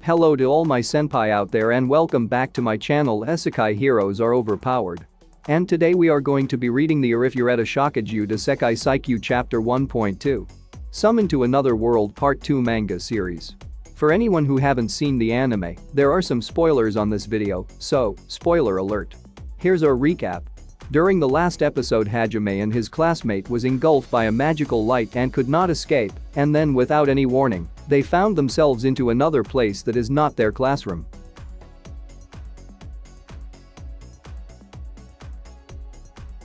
Hello to all my senpai out there and welcome back to my channel. Isekai heroes are overpowered. And today we are going to be reading the Arifureta Shokugyou to Sekai Saikyou Chapter 1.2. Summon to Another World Part 2 manga series. For anyone who haven't seen the anime, there are some spoilers on this video, so, spoiler alert. Here's our recap. During the last episode, Hajime and his classmate was engulfed by a magical light and could not escape, and then without any warning, they found themselves into another place that is not their classroom.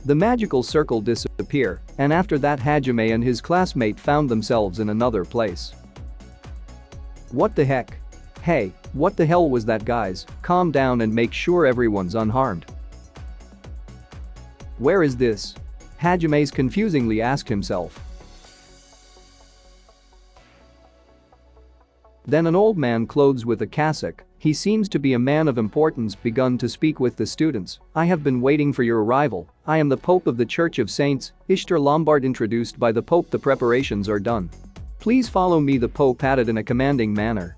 The magical circle disappeared, and after that Hajime and his classmate found themselves in another place. What the heck? Hey, what the hell was that, guys? Calm down and make sure everyone's unharmed. Where is this? Hajime's confusingly asked himself. Then an old man clothed with a cassock, he seems to be a man of importance, begun to speak with the students. I have been waiting for your arrival. I am the Pope of the Church of Saints, Ishtar Lombard. Introduced by the Pope, the preparations are done. Please follow me, the Pope added in a commanding manner.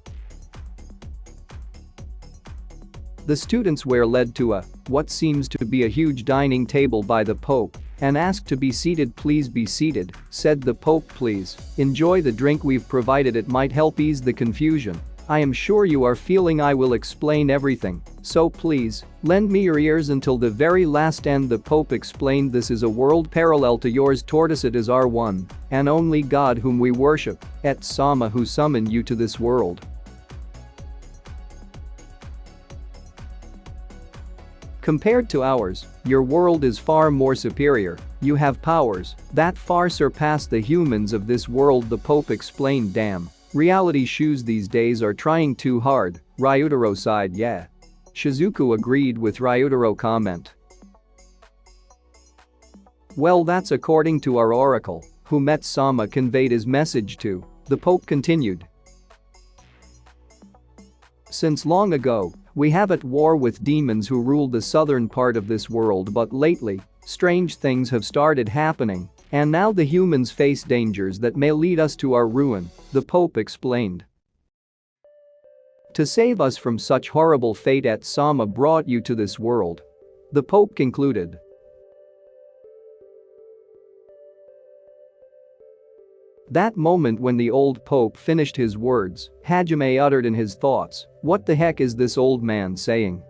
The students were led to what seems to be a huge dining table by the Pope and asked to be seated. Please be seated, said the Pope. Please enjoy the drink we've provided, it might help ease the confusion. I am sure you are feeling I will explain everything, so please lend me your ears until the very last end. The Pope explained, this is a world parallel to yours. Tortoise, it is our one and only God whom we worship, et Sama, who summoned you to this world. Compared to ours, your world is far more superior. You have powers that far surpass the humans of this world, the Pope explained. Damn, reality shoes these days are trying too hard, Ryutaro sighed. Yeah. Shizuku agreed with Ryutaro comment. Well, that's according to our oracle, who met Sama conveyed his message to, the Pope continued. Since long ago, we have at war with demons who ruled the southern part of this world, but lately, strange things have started happening, and now the humans face dangers that may lead us to our ruin, the Pope explained. To save us from such horrible fate, et Sama brought you to this world, the Pope concluded. That moment when the old Pope finished his words, Hajime uttered in his thoughts, what the heck is this old man saying?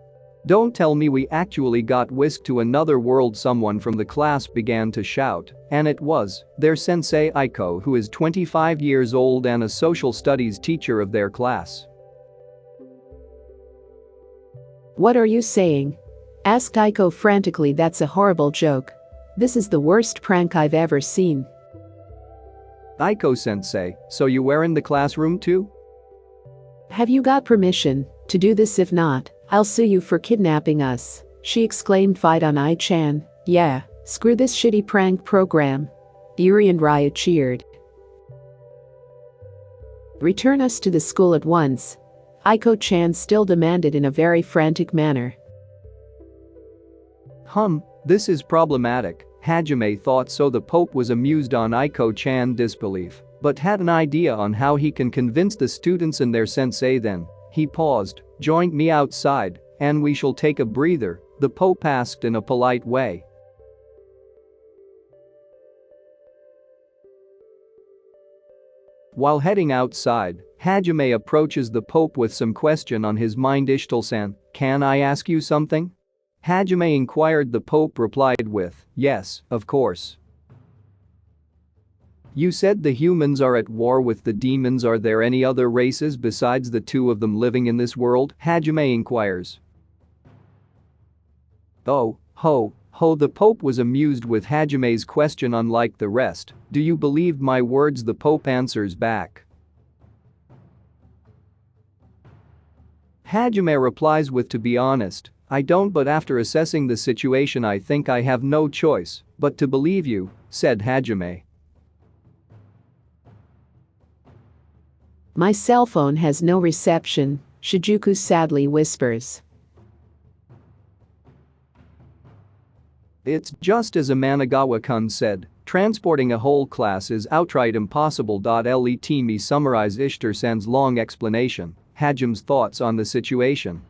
Don't tell me we actually got whisked to another world. Someone from the class began to shout, and it was their sensei Aiko, who is 25 years old and a social studies teacher of their class. What are you saying? Asked Aiko frantically. That's a horrible joke. This is the worst prank I've ever seen. Aiko-sensei, so you were in the classroom too? Have you got permission to do this? If not, I'll sue you for kidnapping us, she exclaimed. Fight on, Ai-chan. Yeah, screw this shitty prank program. Yuri and Ryu cheered. Return us to the school at once, Aiko-chan still demanded in a very frantic manner. This is problematic, Hajime thought. So the Pope was amused on Aiko-chan's disbelief, but had an idea on how he can convince the students and their sensei. Then he paused. Join me outside, and we shall take a breather, the Pope asked in a polite way. While heading outside, Hajime approaches the Pope with some question on his mind. Ishtal-san, can I ask you something? Hajime inquired. The Pope replied with, yes, of course. You said the humans are at war with the demons. Are there any other races besides the two of them living in this world? Hajime inquires. Oh, ho, the Pope was amused with Hajime's question. Unlike the rest, do you believe my words? The Pope answers back. Hajime replies with, to be honest, I don't, but after assessing the situation I think I have no choice but to believe you, said Hajime. My cell phone has no reception, Shizuku sadly whispers. It's just as Amanagawa-kun said, transporting a whole class is outright impossible. Let me summarize Ishtar-san's long explanation. Hajime's thoughts on the situation.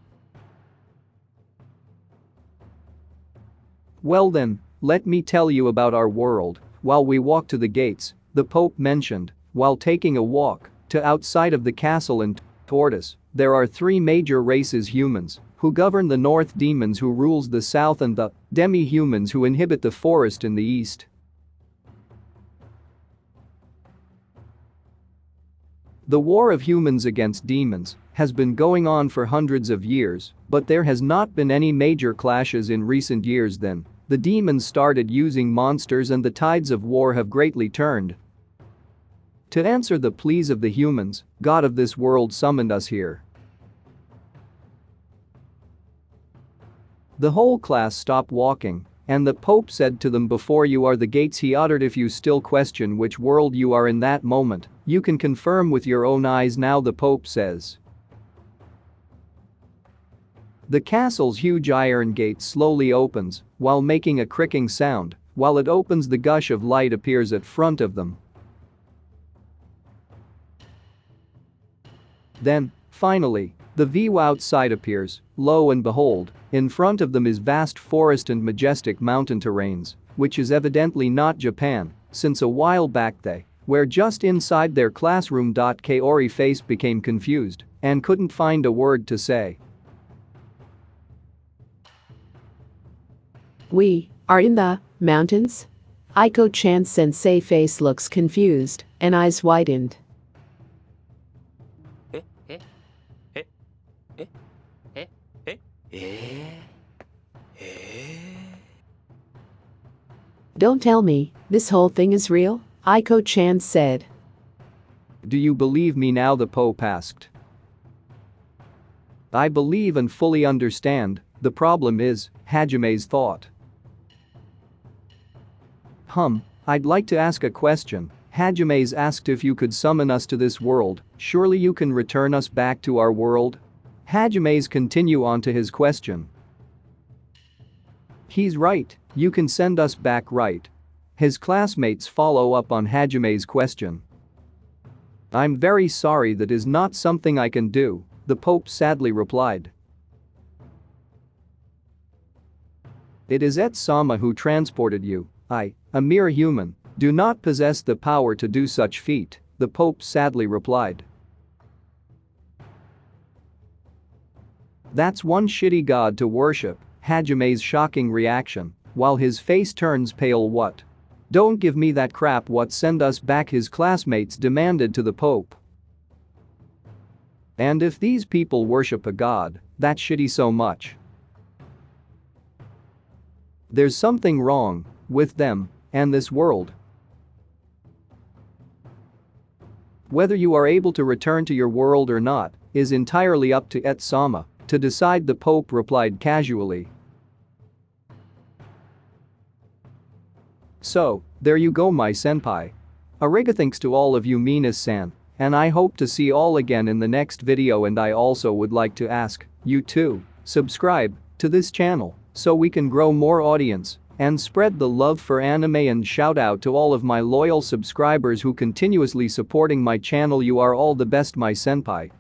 Well then, let me tell you about our world. While we walk to the gates, the Pope mentioned, while taking a walk to outside of the castle in Tortoise, there are three major races: humans, who govern the north, demons who rules the south, and the demi-humans who inhabit the forest in the east. The war of humans against demons has been going on for hundreds of years, but there has not been any major clashes in recent years. Then, the demons started using monsters and the tides of war have greatly turned. To answer the pleas of the humans, God of this world summoned us here. The whole class stopped walking, and the Pope said to them, "Before you are the gates," he uttered. "If you still question which world you are in that moment, you can confirm with your own eyes now," the Pope says. The castle's huge iron gate slowly opens while making a creaking sound. While it opens, the gush of light appears at front of them. Then, finally, the view outside appears. Lo and behold, in front of them is vast forest and majestic mountain terrains, which is evidently not Japan, since a while back they were just inside their classroom. Kaori face became confused and couldn't find a word to say. We are in the mountains? Aiko-chan's sensei face looks confused and eyes widened. Don't tell me this whole thing is real, Aiko-chan said. Do you believe me now? The Pope asked. I believe and fully understand. The problem is, Hajime's thought. I'd like to ask a question. Hajime's asked if you could summon us to this world, surely you can return us back to our world? Hajime's continue on to his question. He's right, you can send us back, right? His classmates follow up on Hajime's question. I'm very sorry, that is not something I can do, the Pope sadly replied. It is Et-sama who transported you. I, a mere human, do not possess the power to do such feat, the Pope sadly replied. That's one shitty god to worship, Hajime's shocking reaction, while his face turns pale. What? Don't give me that crap. What? Send us back, his classmates demanded to the Pope. And if these people worship a god, that's shitty so much. There's something wrong with them and this world. Whether you are able to return to your world or not is entirely up to Et-sama to decide, the Pope replied casually. So, there you go, my senpai. Ariga, thanks to all of you, Minas-san, and I hope to see all again in the next video. And I also would like to ask you to subscribe to this channel so we can grow more audience and spread the love for anime. And shout out to all of my loyal subscribers who continuously supporting my channel. You are all the best, my senpai.